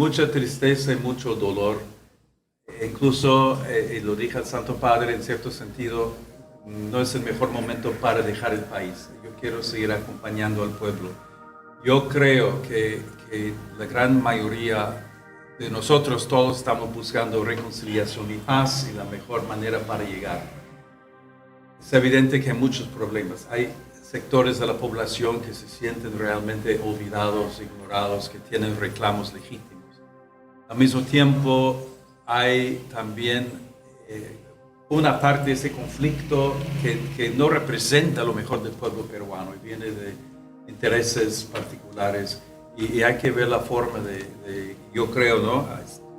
Mucha tristeza y mucho dolor. Incluso, y lo dije al Santo Padre, en cierto sentido, no es el mejor momento para dejar el país. Yo quiero seguir acompañando al pueblo. Yo creo que la gran mayoría de nosotros todos estamos buscando reconciliación y paz y la mejor manera para llegar. Es evidente que hay muchos problemas. Hay sectores de la población que se sienten realmente olvidados, ignorados, que tienen reclamos legítimos. Al mismo tiempo, hay también una parte de ese conflicto que no representa lo mejor del pueblo peruano y viene de intereses particulares. Y hay que ver la forma yo creo, ¿no?,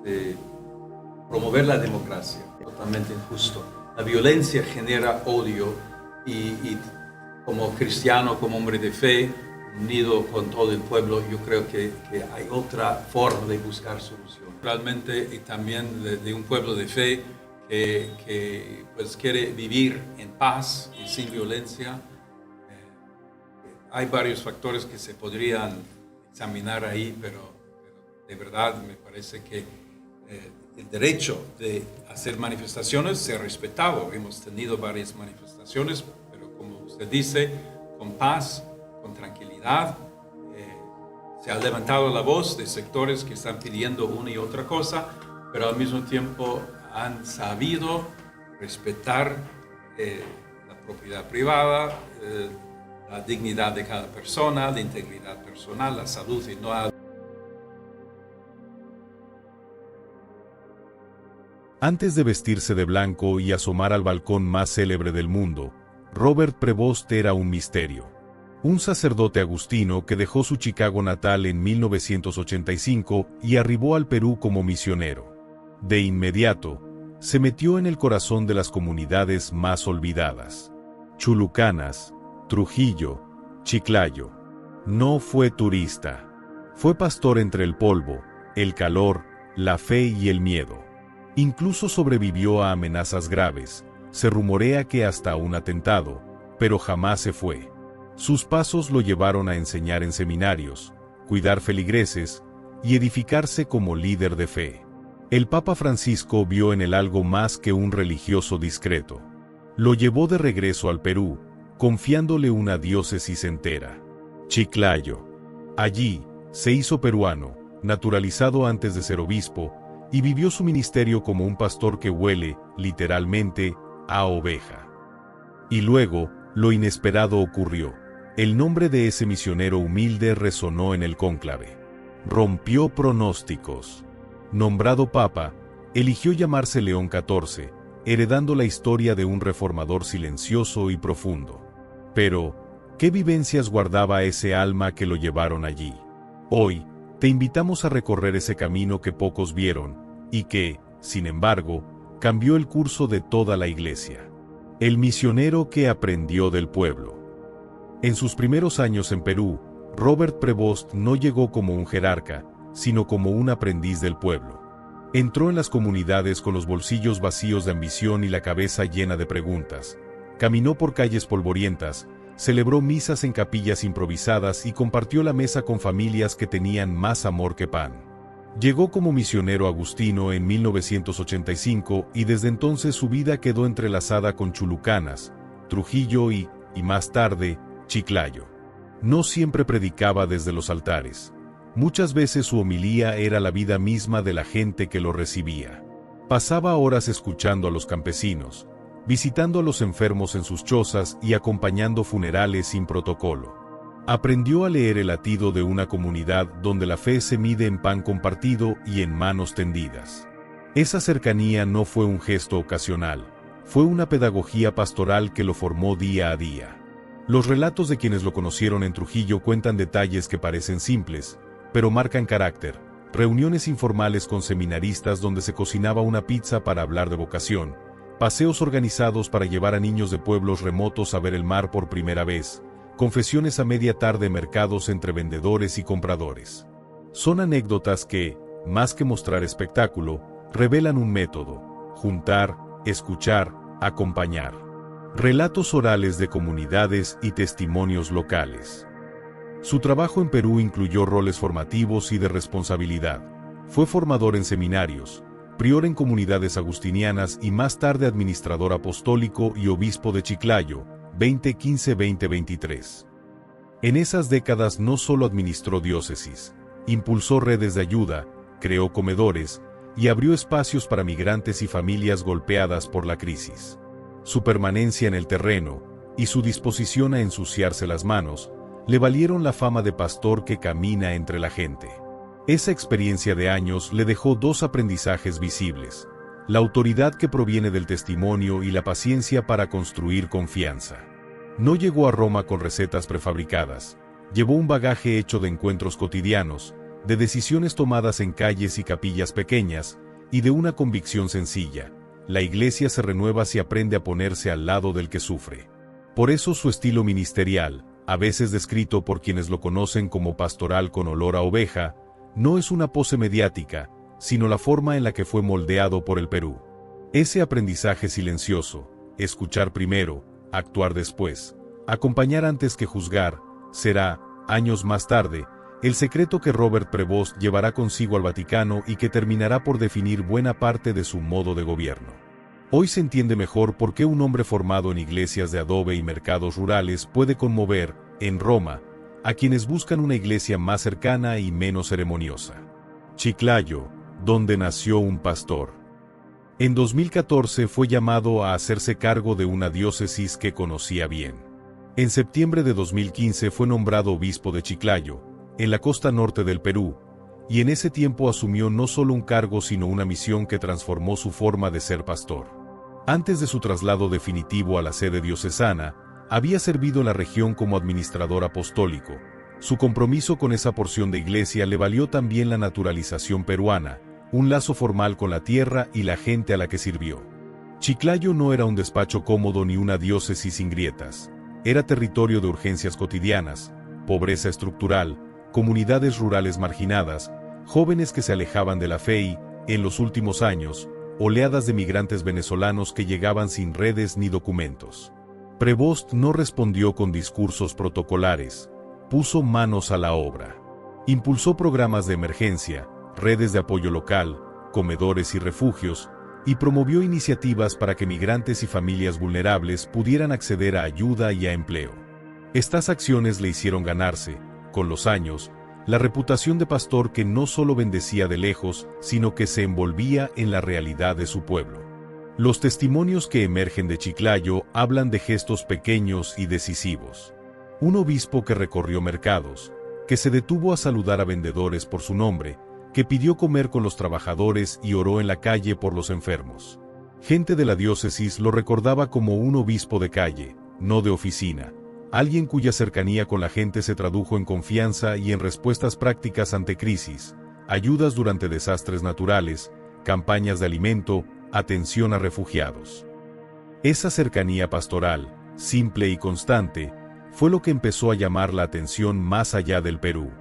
de promover la democracia. Totalmente injusto. La violencia genera odio y como cristiano, como hombre de fe, unido con todo el pueblo, yo creo que hay otra forma de buscar solución. Realmente, y también de un pueblo de fe que pues quiere vivir en paz y sin violencia. Hay varios factores que se podrían examinar ahí, pero de verdad me parece que el derecho de hacer manifestaciones se ha respetado. Hemos tenido varias manifestaciones, pero como usted dice, con paz, con tranquilidad. Se ha levantado la voz de sectores que están pidiendo una y otra cosa, pero al mismo tiempo han sabido respetar la propiedad privada, la dignidad de cada persona, la integridad personal, la salud, y no ha... Antes de vestirse de blanco y asomar al balcón más célebre del mundo, Robert Prevost era un misterio. Un sacerdote agustino que dejó su Chicago natal en 1985 y arribó al Perú como misionero. De inmediato, se metió en el corazón de las comunidades más olvidadas. Chulucanas, Trujillo, Chiclayo. No fue turista. Fue pastor entre el polvo, el calor, la fe y el miedo. Incluso sobrevivió a amenazas graves. Se rumorea que hasta un atentado, pero jamás se fue. Sus pasos lo llevaron a enseñar en seminarios, cuidar feligreses y edificarse como líder de fe. El Papa Francisco vio en él algo más que un religioso discreto. Lo llevó de regreso al Perú, confiándole una diócesis entera. Chiclayo. Allí, se hizo peruano, naturalizado antes de ser obispo, y vivió su ministerio como un pastor que huele, literalmente, a oveja. Y luego, lo inesperado ocurrió. El nombre de ese misionero humilde resonó en el cónclave. Rompió pronósticos. Nombrado papa, eligió llamarse León XIV, heredando la historia de un reformador silencioso y profundo. Pero, ¿qué vivencias guardaba ese alma que lo llevaron allí? Hoy, te invitamos a recorrer ese camino que pocos vieron, y que, sin embargo, cambió el curso de toda la Iglesia. El misionero que aprendió del pueblo. En sus primeros años en Perú, Robert Prevost no llegó como un jerarca, sino como un aprendiz del pueblo. Entró en las comunidades con los bolsillos vacíos de ambición y la cabeza llena de preguntas. Caminó por calles polvorientas, celebró misas en capillas improvisadas y compartió la mesa con familias que tenían más amor que pan. Llegó como misionero agustino en 1985 y desde entonces su vida quedó entrelazada con Chulucanas, Trujillo y más tarde, Chiclayo. No siempre predicaba desde los altares. Muchas veces su homilía era la vida misma de la gente que lo recibía. Pasaba horas escuchando a los campesinos, visitando a los enfermos en sus chozas y acompañando funerales sin protocolo. Aprendió a leer el latido de una comunidad donde la fe se mide en pan compartido y en manos tendidas. Esa cercanía no fue un gesto ocasional, fue una pedagogía pastoral que lo formó día a día. Los relatos de quienes lo conocieron en Trujillo cuentan detalles que parecen simples, pero marcan carácter. Reuniones informales con seminaristas donde se cocinaba una pizza para hablar de vocación, paseos organizados para llevar a niños de pueblos remotos a ver el mar por primera vez, confesiones a media tarde, mercados entre vendedores y compradores. Son anécdotas que, más que mostrar espectáculo, revelan un método: juntar, escuchar, acompañar. Relatos orales de comunidades y testimonios locales. Su trabajo en Perú incluyó roles formativos y de responsabilidad. Fue formador en seminarios, prior en comunidades agustinianas y más tarde administrador apostólico y obispo de Chiclayo, 2015-2023. En esas décadas no solo administró diócesis, impulsó redes de ayuda, creó comedores y abrió espacios para migrantes y familias golpeadas por la crisis. Su permanencia en el terreno y su disposición a ensuciarse las manos le valieron la fama de pastor que camina entre la gente. Esa experiencia de años le dejó dos aprendizajes visibles: la autoridad que proviene del testimonio y la paciencia para construir confianza. No llegó a Roma con recetas prefabricadas, llevó un bagaje hecho de encuentros cotidianos, de decisiones tomadas en calles y capillas pequeñas, y de una convicción sencilla: la iglesia se renueva si aprende a ponerse al lado del que sufre. Por eso su estilo ministerial, a veces descrito por quienes lo conocen como pastoral con olor a oveja, no es una pose mediática, sino la forma en la que fue moldeado por el Perú. Ese aprendizaje silencioso, escuchar primero, actuar después, acompañar antes que juzgar, será, años más tarde, el secreto que Robert Prevost llevará consigo al Vaticano y que terminará por definir buena parte de su modo de gobierno. Hoy se entiende mejor por qué un hombre formado en iglesias de adobe y mercados rurales puede conmover, en Roma, a quienes buscan una iglesia más cercana y menos ceremoniosa. Chiclayo, donde nació un pastor. En 2014 fue llamado a hacerse cargo de una diócesis que conocía bien. En septiembre de 2015 fue nombrado obispo de Chiclayo, en la costa norte del Perú, y en ese tiempo asumió no solo un cargo sino una misión que transformó su forma de ser pastor. Antes de su traslado definitivo a la sede diocesana, había servido en la región como administrador apostólico. Su compromiso con esa porción de iglesia le valió también la naturalización peruana, un lazo formal con la tierra y la gente a la que sirvió. Chiclayo no era un despacho cómodo ni una diócesis sin grietas. Era territorio de urgencias cotidianas, pobreza estructural, comunidades rurales marginadas, jóvenes que se alejaban de la fe y, en los últimos años, oleadas de migrantes venezolanos que llegaban sin redes ni documentos. Prevost no respondió con discursos protocolares, puso manos a la obra. Impulsó programas de emergencia, redes de apoyo local, comedores y refugios, y promovió iniciativas para que migrantes y familias vulnerables pudieran acceder a ayuda y a empleo. Estas acciones le hicieron ganarse, con los años, la reputación de pastor que no solo bendecía de lejos, sino que se envolvía en la realidad de su pueblo. Los testimonios que emergen de Chiclayo hablan de gestos pequeños y decisivos. Un obispo que recorrió mercados, que se detuvo a saludar a vendedores por su nombre, que pidió comer con los trabajadores y oró en la calle por los enfermos. Gente de la diócesis lo recordaba como un obispo de calle, no de oficina, alguien cuya cercanía con la gente se tradujo en confianza y en respuestas prácticas ante crisis, ayudas durante desastres naturales, campañas de alimento, atención a refugiados. Esa cercanía pastoral, simple y constante, fue lo que empezó a llamar la atención más allá del Perú.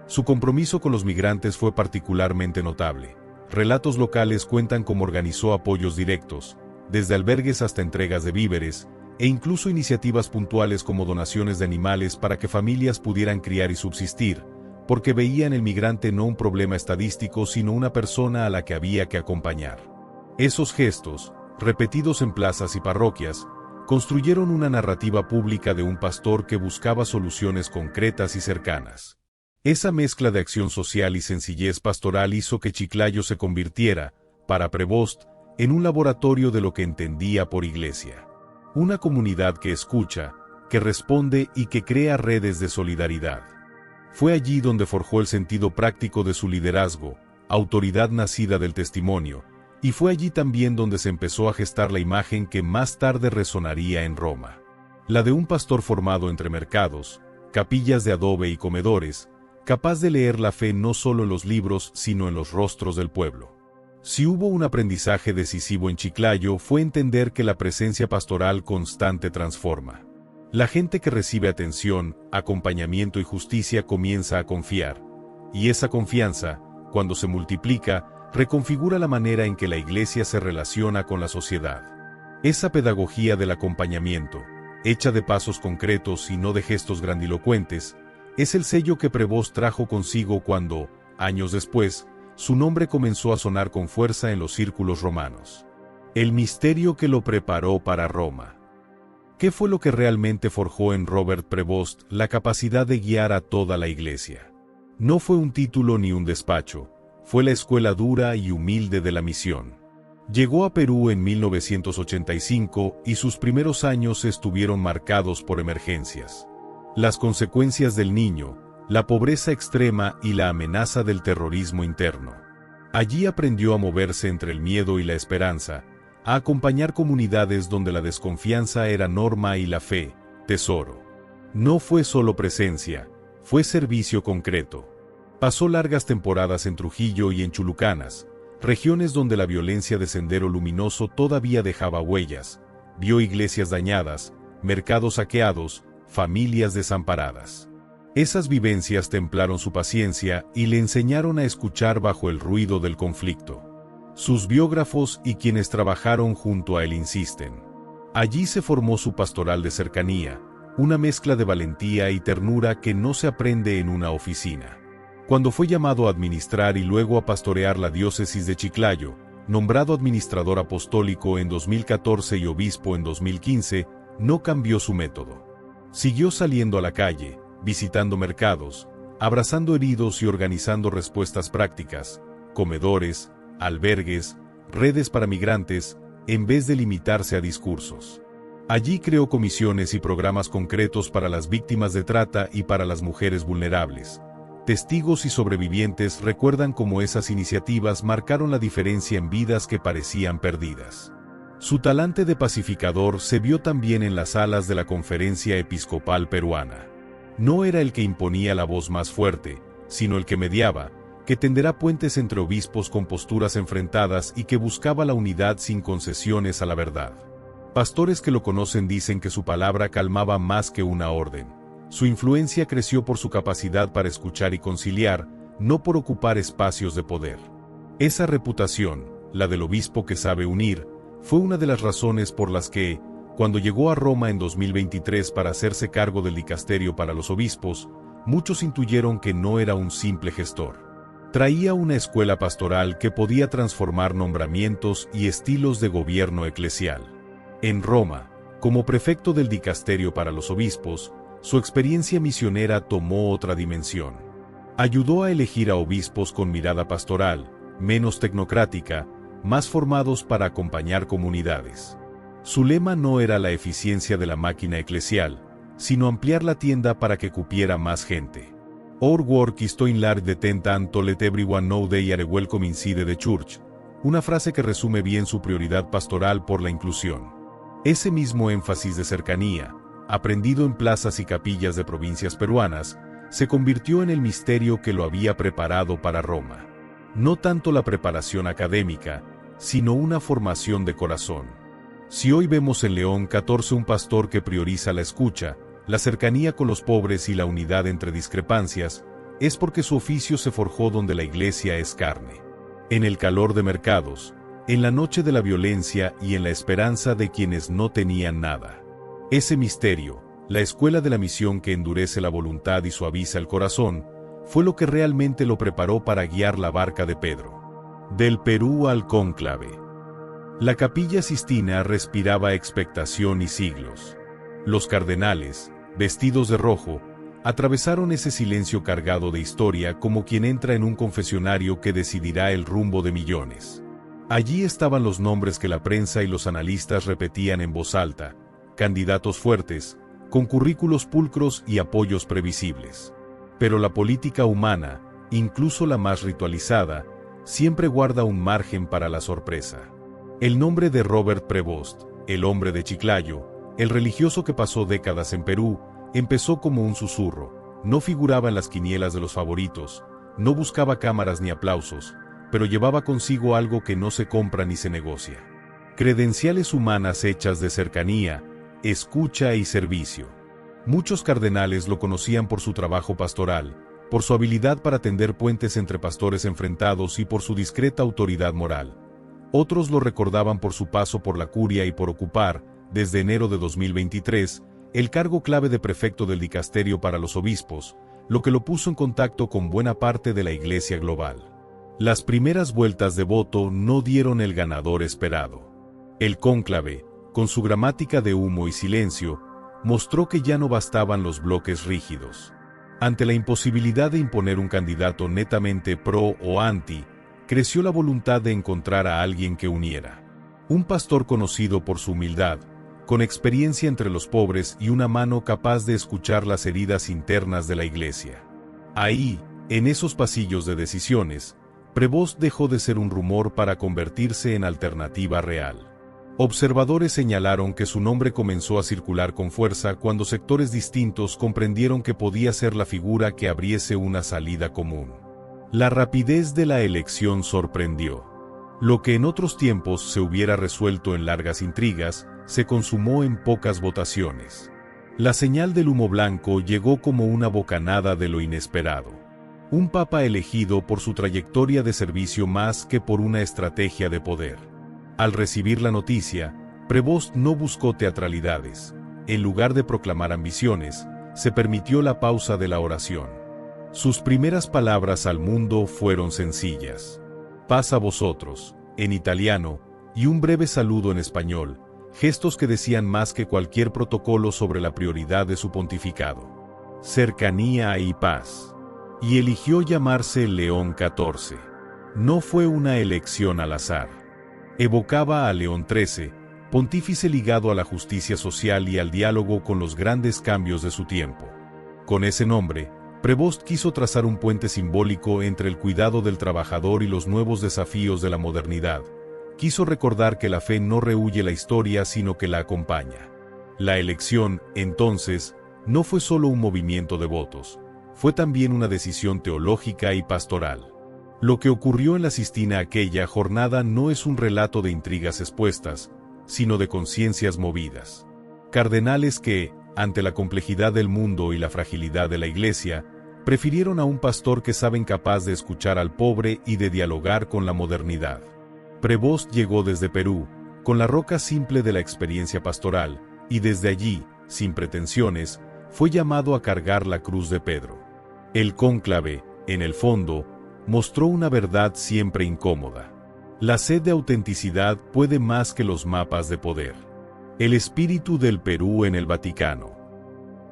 Su compromiso con los migrantes fue particularmente notable. Relatos locales cuentan cómo organizó apoyos directos, desde albergues hasta entregas de víveres, e incluso iniciativas puntuales como donaciones de animales para que familias pudieran criar y subsistir, porque veía en el migrante no un problema estadístico sino una persona a la que había que acompañar. Esos gestos, repetidos en plazas y parroquias, construyeron una narrativa pública de un pastor que buscaba soluciones concretas y cercanas. Esa mezcla de acción social y sencillez pastoral hizo que Chiclayo se convirtiera, para Prevost, en un laboratorio de lo que entendía por iglesia. Una comunidad que escucha, que responde y que crea redes de solidaridad. Fue allí donde forjó el sentido práctico de su liderazgo, autoridad nacida del testimonio, y fue allí también donde se empezó a gestar la imagen que más tarde resonaría en Roma. La de un pastor formado entre mercados, capillas de adobe y comedores, capaz de leer la fe no solo en los libros sino en los rostros del pueblo. Si hubo un aprendizaje decisivo en Chiclayo fue entender que la presencia pastoral constante transforma. La gente que recibe atención, acompañamiento y justicia comienza a confiar, y esa confianza, cuando se multiplica, reconfigura la manera en que la iglesia se relaciona con la sociedad. Esa pedagogía del acompañamiento, hecha de pasos concretos y no de gestos grandilocuentes, es el sello que Prevost trajo consigo cuando, años después, su nombre comenzó a sonar con fuerza en los círculos romanos. El misterio que lo preparó para Roma. ¿Qué fue lo que realmente forjó en Robert Prevost la capacidad de guiar a toda la Iglesia? No fue un título ni un despacho, fue la escuela dura y humilde de la misión. Llegó a Perú en 1985 y sus primeros años estuvieron marcados por emergencias. Las consecuencias del Niño, la pobreza extrema y la amenaza del terrorismo interno. Allí aprendió a moverse entre el miedo y la esperanza, a acompañar comunidades donde la desconfianza era norma y la fe, tesoro. No fue solo presencia, fue servicio concreto. Pasó largas temporadas en Trujillo y en Chulucanas, regiones donde la violencia de Sendero Luminoso todavía dejaba huellas, vio iglesias dañadas, mercados saqueados, familias desamparadas. Esas vivencias templaron su paciencia y le enseñaron a escuchar bajo el ruido del conflicto. Sus biógrafos y quienes trabajaron junto a él insisten. Allí se formó su pastoral de cercanía, una mezcla de valentía y ternura que no se aprende en una oficina. Cuando fue llamado a administrar y luego a pastorear la diócesis de Chiclayo, nombrado administrador apostólico en 2014 y obispo en 2015, no cambió su método. Siguió saliendo a la calle, visitando mercados, abrazando heridos y organizando respuestas prácticas, comedores, albergues, redes para migrantes, en vez de limitarse a discursos. Allí creó comisiones y programas concretos para las víctimas de trata y para las mujeres vulnerables. Testigos y sobrevivientes recuerdan cómo esas iniciativas marcaron la diferencia en vidas que parecían perdidas. Su talante de pacificador se vio también en las salas de la Conferencia Episcopal Peruana. No era el que imponía la voz más fuerte, sino el que mediaba, que tenderá puentes entre obispos con posturas enfrentadas y que buscaba la unidad sin concesiones a la verdad. Pastores que lo conocen dicen que su palabra calmaba más que una orden. Su influencia creció por su capacidad para escuchar y conciliar, no por ocupar espacios de poder. Esa reputación, la del obispo que sabe unir, fue una de las razones por las que, cuando llegó a Roma en 2023 para hacerse cargo del dicasterio para los obispos, muchos intuyeron que no era un simple gestor. Traía una escuela pastoral que podía transformar nombramientos y estilos de gobierno eclesial. En Roma, como prefecto del dicasterio para los obispos, su experiencia misionera tomó otra dimensión. Ayudó a elegir a obispos con mirada pastoral, menos tecnocrática, más formados para acompañar comunidades. Su lema no era la eficiencia de la máquina eclesial, sino ampliar la tienda para que cupiera más gente. Our work is to enlarge the tent and to let everyone know they are welcome inside the church, una frase que resume bien su prioridad pastoral por la inclusión. Ese mismo énfasis de cercanía, aprendido en plazas y capillas de provincias peruanas, se convirtió en el misterio que lo había preparado para Roma. No tanto la preparación académica, sino una formación de corazón. Si hoy vemos en León 14 un pastor que prioriza la escucha, la cercanía con los pobres y la unidad entre discrepancias, es porque su oficio se forjó donde la iglesia es carne. En el calor de mercados, en la noche de la violencia y en la esperanza de quienes no tenían nada. Ese misterio, la escuela de la misión que endurece la voluntad y suaviza el corazón, fue lo que realmente lo preparó para guiar la barca de Pedro. Del Perú al cónclave. La Capilla Sistina respiraba expectación y siglos. Los cardenales, vestidos de rojo, atravesaron ese silencio cargado de historia como quien entra en un confesionario que decidirá el rumbo de millones. Allí estaban los nombres que la prensa y los analistas repetían en voz alta, candidatos fuertes, con currículos pulcros y apoyos previsibles. Pero la política humana, incluso la más ritualizada, siempre guarda un margen para la sorpresa. El nombre de Robert Prevost, el hombre de Chiclayo, el religioso que pasó décadas en Perú, empezó como un susurro, no figuraba en las quinielas de los favoritos, no buscaba cámaras ni aplausos, pero llevaba consigo algo que no se compra ni se negocia. Credenciales humanas hechas de cercanía, escucha y servicio. Muchos cardenales lo conocían por su trabajo pastoral, por su habilidad para tender puentes entre pastores enfrentados y por su discreta autoridad moral. Otros lo recordaban por su paso por la curia y por ocupar, desde enero de 2023, el cargo clave de prefecto del dicasterio para los obispos, lo que lo puso en contacto con buena parte de la Iglesia global. Las primeras vueltas de voto no dieron el ganador esperado. El cónclave, con su gramática de humo y silencio, mostró que ya no bastaban los bloques rígidos. Ante la imposibilidad de imponer un candidato netamente pro o anti, creció la voluntad de encontrar a alguien que uniera. Un pastor conocido por su humildad, con experiencia entre los pobres y una mano capaz de escuchar las heridas internas de la iglesia. Ahí, en esos pasillos de decisiones, Prevost dejó de ser un rumor para convertirse en alternativa real. Observadores señalaron que su nombre comenzó a circular con fuerza cuando sectores distintos comprendieron que podía ser la figura que abriese una salida común. La rapidez de la elección sorprendió. Lo que en otros tiempos se hubiera resuelto en largas intrigas, se consumó en pocas votaciones. La señal del humo blanco llegó como una bocanada de lo inesperado. Un papa elegido por su trayectoria de servicio más que por una estrategia de poder. Al recibir la noticia, Prevost no buscó teatralidades. En lugar de proclamar ambiciones, se permitió la pausa de la oración. Sus primeras palabras al mundo fueron sencillas. Paz a vosotros, en italiano, y un breve saludo en español, gestos que decían más que cualquier protocolo sobre la prioridad de su pontificado. Cercanía y paz. Y eligió llamarse León XIV. No fue una elección al azar. Evocaba a León XIII, pontífice ligado a la justicia social y al diálogo con los grandes cambios de su tiempo. Con ese nombre, Prevost quiso trazar un puente simbólico entre el cuidado del trabajador y los nuevos desafíos de la modernidad. Quiso recordar que la fe no rehúye la historia sino que la acompaña. La elección, entonces, no fue solo un movimiento de votos, fue también una decisión teológica y pastoral. Lo que ocurrió en la Sistina aquella jornada no es un relato de intrigas expuestas, sino de conciencias movidas. Cardenales que, ante la complejidad del mundo y la fragilidad de la Iglesia, prefirieron a un pastor que saben capaz de escuchar al pobre y de dialogar con la modernidad. Prevost llegó desde Perú, con la roca simple de la experiencia pastoral, y desde allí, sin pretensiones, fue llamado a cargar la cruz de Pedro. El cónclave, en el fondo, mostró una verdad siempre incómoda. La sed de autenticidad puede más que los mapas de poder. El espíritu del Perú en el Vaticano.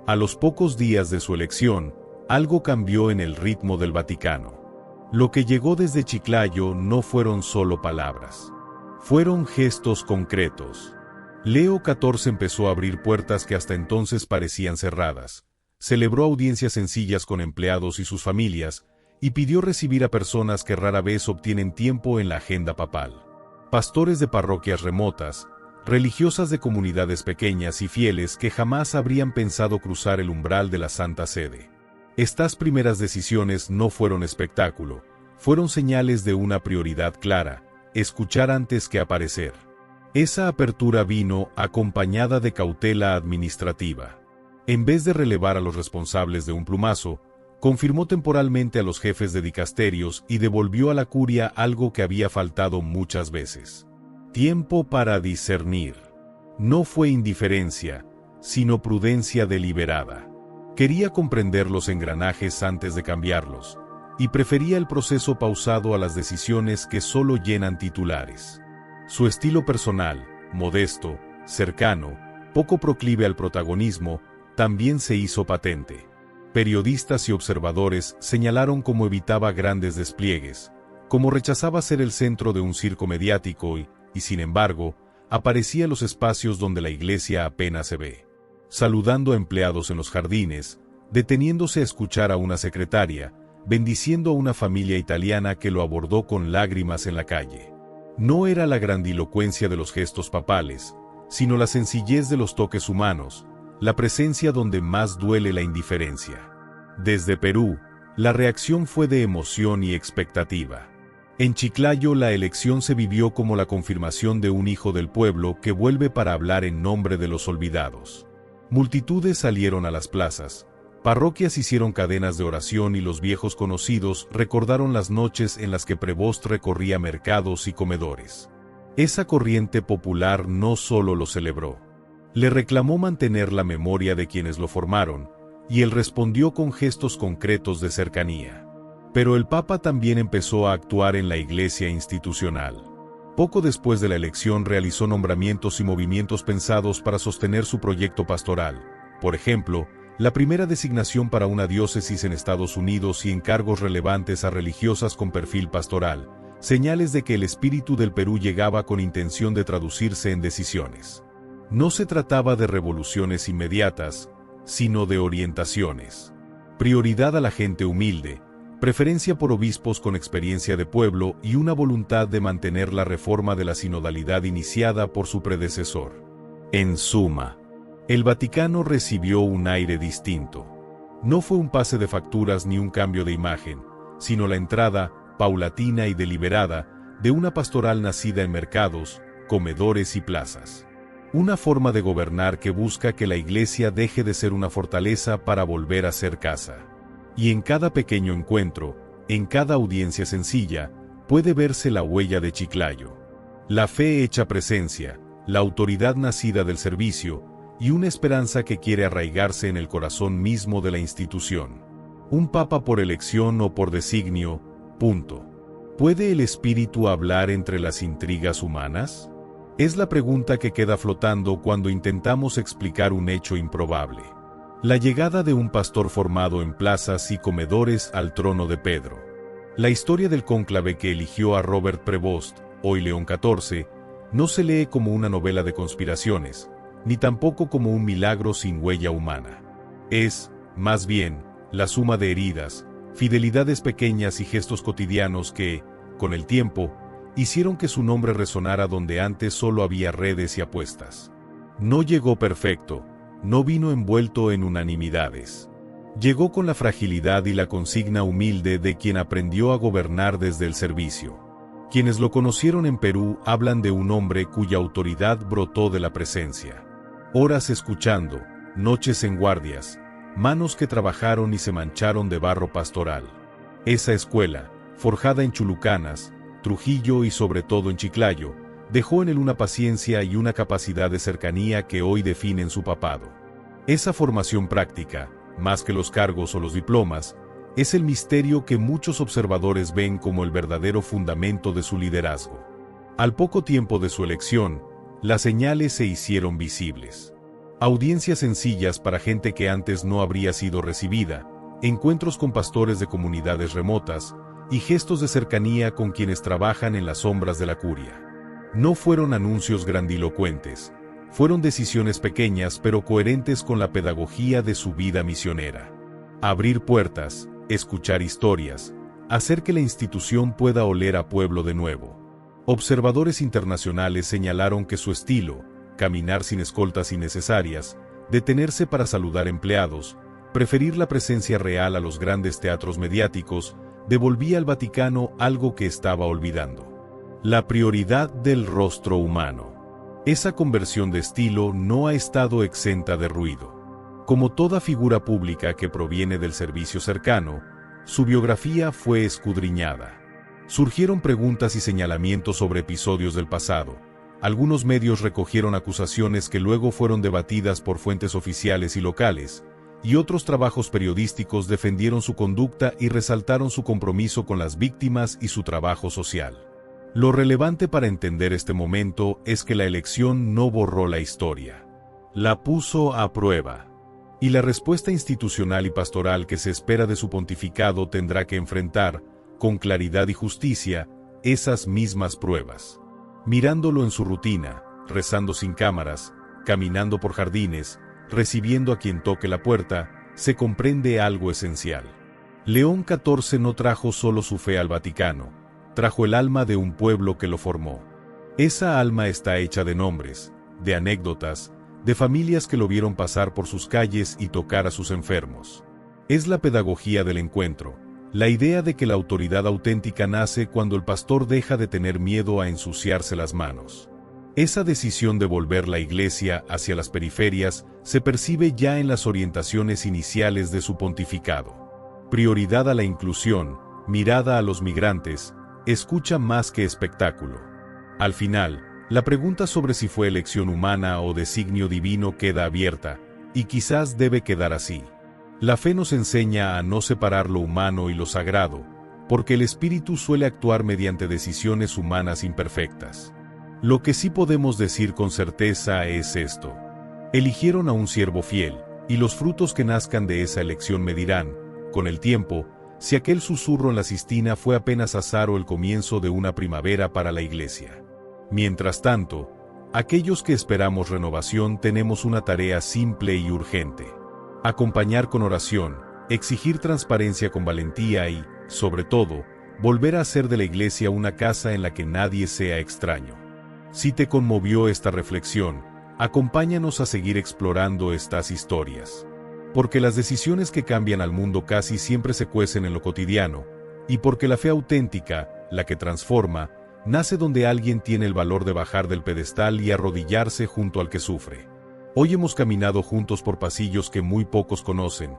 A los pocos días de su elección, algo cambió en el ritmo del Vaticano. Lo que llegó desde Chiclayo no fueron solo palabras. Fueron gestos concretos. Leo XIV empezó a abrir puertas que hasta entonces parecían cerradas. Celebró audiencias sencillas con empleados y sus familias, y pidió recibir a personas que rara vez obtienen tiempo en la agenda papal. Pastores de parroquias remotas, religiosas de comunidades pequeñas y fieles que jamás habrían pensado cruzar el umbral de la Santa Sede. Estas primeras decisiones no fueron espectáculo, fueron señales de una prioridad clara: escuchar antes que aparecer. Esa apertura vino acompañada de cautela administrativa. En vez de relevar a los responsables de un plumazo, confirmó temporalmente a los jefes de dicasterios y devolvió a la curia algo que había faltado muchas veces: tiempo para discernir. No fue indiferencia, sino prudencia deliberada. Quería comprender los engranajes antes de cambiarlos, y prefería el proceso pausado a las decisiones que solo llenan titulares. Su estilo personal, modesto, cercano, poco proclive al protagonismo, también se hizo patente. Periodistas y observadores señalaron cómo evitaba grandes despliegues, cómo rechazaba ser el centro de un circo mediático y, sin embargo, aparecía en los espacios donde la Iglesia apenas se ve. Saludando a empleados en los jardines, deteniéndose a escuchar a una secretaria, bendiciendo a una familia italiana que lo abordó con lágrimas en la calle. No era la grandilocuencia de los gestos papales, sino la sencillez de los toques humanos, la presencia donde más duele la indiferencia. Desde Perú, la reacción fue de emoción y expectativa. En Chiclayo la elección se vivió como la confirmación de un hijo del pueblo que vuelve para hablar en nombre de los olvidados. Multitudes salieron a las plazas, parroquias hicieron cadenas de oración y los viejos conocidos recordaron las noches en las que Prevost recorría mercados y comedores. Esa corriente popular no solo lo celebró, le reclamó mantener la memoria de quienes lo formaron, y él respondió con gestos concretos de cercanía. Pero el Papa también empezó a actuar en la Iglesia institucional. Poco después de la elección realizó nombramientos y movimientos pensados para sostener su proyecto pastoral. Por ejemplo, la primera designación para una diócesis en Estados Unidos y encargos relevantes a religiosas con perfil pastoral, señales de que el espíritu del Perú llegaba con intención de traducirse en decisiones. No se trataba de revoluciones inmediatas, sino de orientaciones. Prioridad a la gente humilde, preferencia por obispos con experiencia de pueblo y una voluntad de mantener la reforma de la sinodalidad iniciada por su predecesor. En suma, el Vaticano recibió un aire distinto. No fue un pase de facturas ni un cambio de imagen, sino la entrada, paulatina y deliberada, de una pastoral nacida en mercados, comedores y plazas. Una forma de gobernar que busca que la Iglesia deje de ser una fortaleza para volver a ser casa. Y en cada pequeño encuentro, en cada audiencia sencilla, puede verse la huella de Chiclayo. La fe hecha presencia, la autoridad nacida del servicio, y una esperanza que quiere arraigarse en el corazón mismo de la institución. Un papa por elección o por designio, punto. ¿Puede el espíritu hablar entre las intrigas humanas? Es la pregunta que queda flotando cuando intentamos explicar un hecho improbable. La llegada de un pastor formado en plazas y comedores al trono de Pedro. La historia del cónclave que eligió a Robert Prevost, hoy León XIV, no se lee como una novela de conspiraciones, ni tampoco como un milagro sin huella humana. Es, más bien, la suma de heridas, fidelidades pequeñas y gestos cotidianos que, con el tiempo, hicieron que su nombre resonara donde antes solo había redes y apuestas. No llegó perfecto, no vino envuelto en unanimidades. Llegó con la fragilidad y la consigna humilde de quien aprendió a gobernar desde el servicio. Quienes lo conocieron en Perú hablan de un hombre cuya autoridad brotó de la presencia. Horas escuchando, noches en guardias, manos que trabajaron y se mancharon de barro pastoral. Esa escuela, forjada en Chulucanas, Trujillo y sobre todo en Chiclayo, dejó en él una paciencia y una capacidad de cercanía que hoy definen su papado. Esa formación práctica, más que los cargos o los diplomas, es el misterio que muchos observadores ven como el verdadero fundamento de su liderazgo. Al poco tiempo de su elección, las señales se hicieron visibles. Audiencias sencillas para gente que antes no habría sido recibida, encuentros con pastores de comunidades remotas, y gestos de cercanía con quienes trabajan en las sombras de la curia. No fueron anuncios grandilocuentes, fueron decisiones pequeñas pero coherentes con la pedagogía de su vida misionera. Abrir puertas, escuchar historias, hacer que la institución pueda oler a pueblo de nuevo. Observadores internacionales señalaron que su estilo, caminar sin escoltas innecesarias, detenerse para saludar empleados, preferir la presencia real a los grandes teatros mediáticos, devolvía al Vaticano algo que estaba olvidando: la prioridad del rostro humano. Esa conversión de estilo no ha estado exenta de ruido. Como toda figura pública que proviene del servicio cercano, su biografía fue escudriñada. Surgieron preguntas y señalamientos sobre episodios del pasado. Algunos medios recogieron acusaciones que luego fueron debatidas por fuentes oficiales y locales, y otros trabajos periodísticos defendieron su conducta y resaltaron su compromiso con las víctimas y su trabajo social. Lo relevante para entender este momento es que la elección no borró la historia. La puso a prueba. Y la respuesta institucional y pastoral que se espera de su pontificado tendrá que enfrentar, con claridad y justicia, esas mismas pruebas. Mirándolo en su rutina, rezando sin cámaras, caminando por jardines, recibiendo a quien toque la puerta, se comprende algo esencial. León XIV no trajo solo su fe al Vaticano, trajo el alma de un pueblo que lo formó. Esa alma está hecha de nombres, de anécdotas, de familias que lo vieron pasar por sus calles y tocar a sus enfermos. Es la pedagogía del encuentro, la idea de que la autoridad auténtica nace cuando el pastor deja de tener miedo a ensuciarse las manos. Esa decisión de volver la Iglesia hacia las periferias se percibe ya en las orientaciones iniciales de su pontificado. Prioridad a la inclusión, mirada a los migrantes, escucha más que espectáculo. Al final, la pregunta sobre si fue elección humana o designio divino queda abierta, y quizás debe quedar así. La fe nos enseña a no separar lo humano y lo sagrado, porque el Espíritu suele actuar mediante decisiones humanas imperfectas. Lo que sí podemos decir con certeza es esto: eligieron a un siervo fiel, y los frutos que nazcan de esa elección me dirán, con el tiempo, si aquel susurro en la cistina fue apenas azar o el comienzo de una primavera para la Iglesia. Mientras tanto, aquellos que esperamos renovación tenemos una tarea simple y urgente: acompañar con oración, exigir transparencia con valentía y, sobre todo, volver a hacer de la Iglesia una casa en la que nadie sea extraño. Si te conmovió esta reflexión, acompáñanos a seguir explorando estas historias. Porque las decisiones que cambian al mundo casi siempre se cuecen en lo cotidiano, y porque la fe auténtica, la que transforma, nace donde alguien tiene el valor de bajar del pedestal y arrodillarse junto al que sufre. Hoy hemos caminado juntos por pasillos que muy pocos conocen,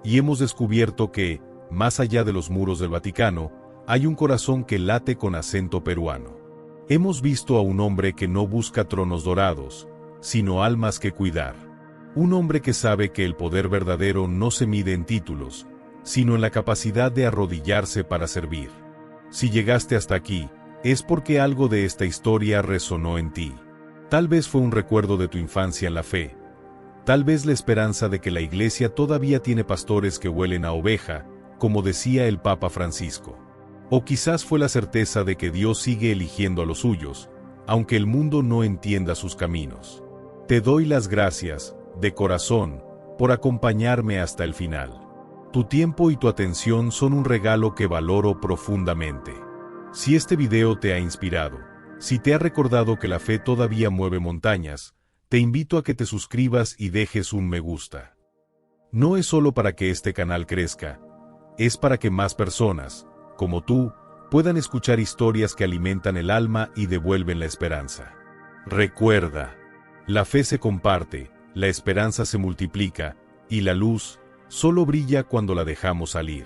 y hemos descubierto que, más allá de los muros del Vaticano, hay un corazón que late con acento peruano. Hemos visto a un hombre que no busca tronos dorados, sino almas que cuidar. Un hombre que sabe que el poder verdadero no se mide en títulos, sino en la capacidad de arrodillarse para servir. Si llegaste hasta aquí, es porque algo de esta historia resonó en ti. Tal vez fue un recuerdo de tu infancia en la fe. Tal vez la esperanza de que la Iglesia todavía tiene pastores que huelen a oveja, como decía el Papa Francisco. O quizás fue la certeza de que Dios sigue eligiendo a los suyos, aunque el mundo no entienda sus caminos. Te doy las gracias, de corazón, por acompañarme hasta el final. Tu tiempo y tu atención son un regalo que valoro profundamente. Si este video te ha inspirado, si te ha recordado que la fe todavía mueve montañas, te invito a que te suscribas y dejes un me gusta. No es solo para que este canal crezca, es para que más personas, como tú, puedan escuchar historias que alimentan el alma y devuelven la esperanza. Recuerda, la fe se comparte, la esperanza se multiplica, y la luz solo brilla cuando la dejamos salir.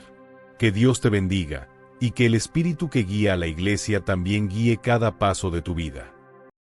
Que Dios te bendiga, y que el Espíritu que guía a la Iglesia también guíe cada paso de tu vida.